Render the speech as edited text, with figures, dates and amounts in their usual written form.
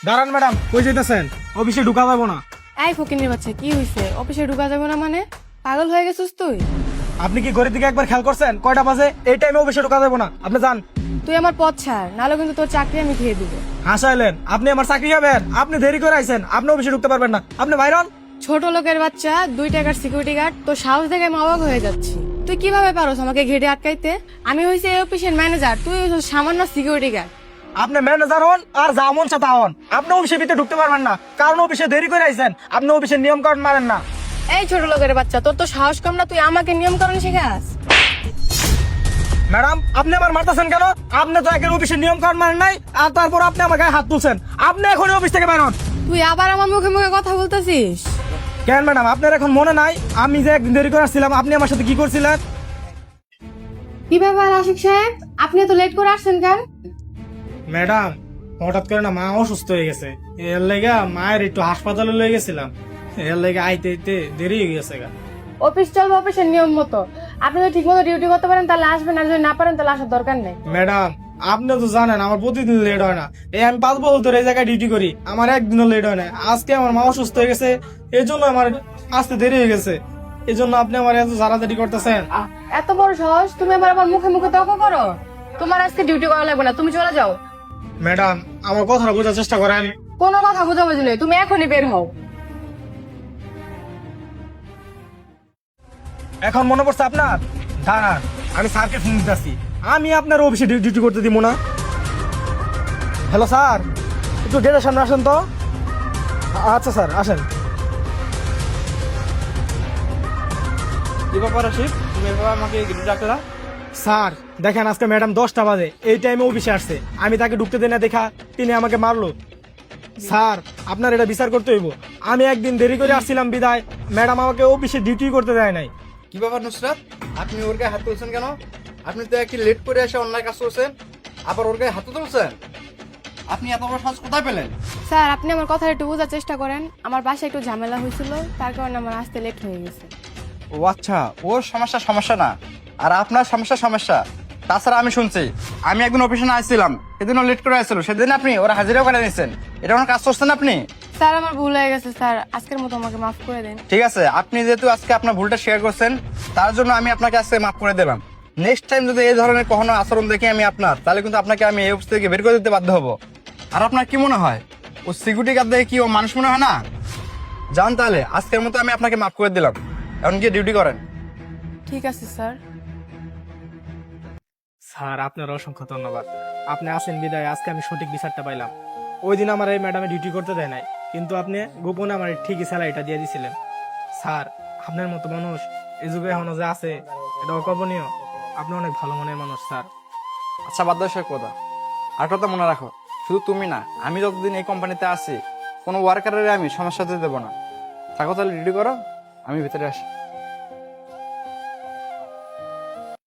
দাঁড়ান ম্যাডাম, কই যেতেছেন? অফিসে ঢুকা যাবো না। এই ফকিনের বাচ্চা, কি হইছে? অফিসে ঢুকা যাবে না মানে? পাগল হয়ে গেছিস তুই? আপনি কি ঘড়ির দিকে একবার খেয়াল করছেন কয়টা বাজে? এই টাইমে অফিসে ঢুকা যাবো না, আপনি যান। তুই আমার পথ ছাড়, নাহলে কিন্তু তোর চাকরি আমি খেয়ে দিব। হাসাইলেন? আপনি আমার চাকরি খাবেন? আপনি দেরি করে আইছেন, আপনি অফিসে ঢুকতে পারবেন না, আপনি বাইরন। ছোট লোকের বাচ্চা, 2 টাকার সিকিউরিটি গার্ড, তোর সাহস দেখে আমি অবাক হয়ে যাচ্ছি। তুই কিভাবে পারোস আমাকে ঘেটে আটকাইতে? আমি হইছি এই অফিসের ম্যানেজার, তুই হইছিস সামান্য সিকিউরিটি গার্ড। আপনি ম্যানেজার হন আর যা মন চাতা হন, আপনি অফিসের ভিতরে ঢুকতে পারবেন না, কারণ অফিসে দেরি করে আইছেন। আপনি অফিসের নিয়ম কানুন মানেন না। এই ছোট লোকের বাচ্চা, তোর তো সাহস কম না, তুই আমাকে নিয়ম কানুন শেখাস? ম্যাডাম, আপনি আমার মারতেছেন কেন? আপনি তো একের অফিসের নিয়ম কানুন মানেন নাই, আর তারপর আপনি আমার গায়ে হাত তুলছেন। আপনি এখনই অফিস থেকে বাইরন। তুই আবার আমার মুখে মুখে কথা বলতেছিস? কেন ম্যাডাম, আপনার এখন মনে নাই আমি যে একদিন দেরি করে আসছিলাম, আপনি আমার সাথে কি করছিলেন? কি ব্যাপার আশিক সাহেব, আপনি এত লেট করে আসছেন কেন? ম্যাডাম, হঠাৎ করে না মা অসুস্থ হয়ে গেছে, এর লেগা মায়ের একটু হাসপাতালে লয়ে গেছিলাম, এর লেগে আইতে আইতে দেরি হয়ে গেছে গা। অফিস চলবে অফিসের নিয়ম মতো। আপনি যদি ঠিক মতো ডিউটি করতে পারেন তাহলে আসবেন, আর যদি না পারেন তাহলে আসার দরকার নেই। ম্যাডাম, আপনি তো জানেন আমার প্রতিদিন লেট হয় না। এই আমি 5 বছর ধরে এই জায়গায় ডিউটি করি, আমার একদিনও লেট হয় না। আজকে আমার মা অসুস্থ হয়ে গেছে, এই জন্য আমার আসতে দেরি হয়ে গেছে। এই জন্য আপনি আমার এত জারাদারি করতেছেন। এত বড় সাহস, তুমি আমার মুখে মুখে তর্ক করো? তোমার আজকে ডিউটি করা লাগবে না, তুমি চলে যাও। ম্যাডাম, আমার কথাটা বোঝার চেষ্টা করেন। কোনো কথা বুঝাবুঝি নেই, তুমি এখনই বের হও। এখন মনে পড়ছে আপনার? দাঁড়ান, আমি স্যারকে ফোন দিতেছি। আমি আপনার অফিসে ডিউটি করতে দিব না। হ্যালো স্যার, একটু গেটের সামনে আসেন তো। আচ্ছা স্যার, আসেন। কি ব্যাপার আশিক, তুমি এভাবে আমাকে গেটে ডাকলা? স্যার দেখেন, আজকে ম্যাডাম 10টা বাজে এই টাইমে অফিসে আসছে, আমি তাকে ঢুকতে দেই না দেখা তিনি আমাকে মারলো। স্যার, আপনার এটা বিচার করতে হইব। আমি একদিন দেরি করে আসছিলাম বিদায় ম্যাডাম আমাকে অফিসে ডিউটি করতে দেয় নাই। কি ব্যাপার নুসরাত, আপনি ওর গায়ে হাত তুলছেন কেন? আপনি তো একটি লেট করে এসে অন্যায় কাজ করছেন, আবার ওর গায়ে হাত তুলছেন? আপনি এত বড় সাহস কোথায় পেলেন? স্যার, আপনি আমার কথা একটু বোঝার চেষ্টা করেন। আমার বাসায় একটু ঝামেলা হয়েছিল, তার কারণে আমার আসতে লেট হয়ে গেছে। ও আচ্ছা, ওর সমস্যা সমস্যা না, আর আপনার সমস্যা সমস্যা। তাছাড়া আমি শুনছি আমি একদিন অফিসে না আসছিলাম, সেদিনও লেট করে আসছিল, সেদিন আপনি ওরা হাজিরাও করে নিয়েছেন। এটা কোনো কাজ করছেন আপনি? স্যার, আমার ভুল হয়ে গেছে স্যার, আজকের মতো আমাকে মাফ করে দেন। ঠিক আছে, আপনি যেহেতু আজকে আপনার ভুলটা শেয়ার করছেন, তার জন্য আমি আপনাকে আজকে মাফ করে দিলাম। নেক্সট টাইম যদি এই ধরনের কখনো আচরণ দেখি আমি আপনার, তাহলে কিন্তু আপনাকে আমি এই অফিস থেকে বের করে দিতে বাধ্য হবো। আর আপনার কি মনে হয় ও সিকিউরিটি গার্ড দেখে কি ও মানুষ মনে হয় না? যান তাহলে, আজকের মতো আমি আপনাকে মাফ করে দিলাম, এখন গিয়ে ডিউটি করেন। ঠিক আছে স্যার। স্যার, আপনার অসংখ্য ধন্যবাদ। আপনি আসেন বিদায় আজকে আমি সঠিক বিচারটা পাইলাম। ওই দিন আমার এই ম্যাডামে ডিউটি করতে দেয় নাই, কিন্তু আপনি গোপনে আমার ঠিকই স্যালারিটা দিয়ে দিয়েছিলেন। স্যার, আপনার মতো মানুষ এই যুগে এখনো যে আছে এটা অকল্পনীয়। আপনি অনেক ভালো মনের মানুষ স্যার। আচ্ছা, বাদ দাও সে কথা। আর কথা মনে রাখো, শুধু তুমি না, আমি যতদিন এই কোম্পানিতে আছি কোনো ওয়ার্কারের আমি সমস্যা হতে দেবো না। থাকো তাহলে, ডিউটি করো, আমি ভিতরে আসি।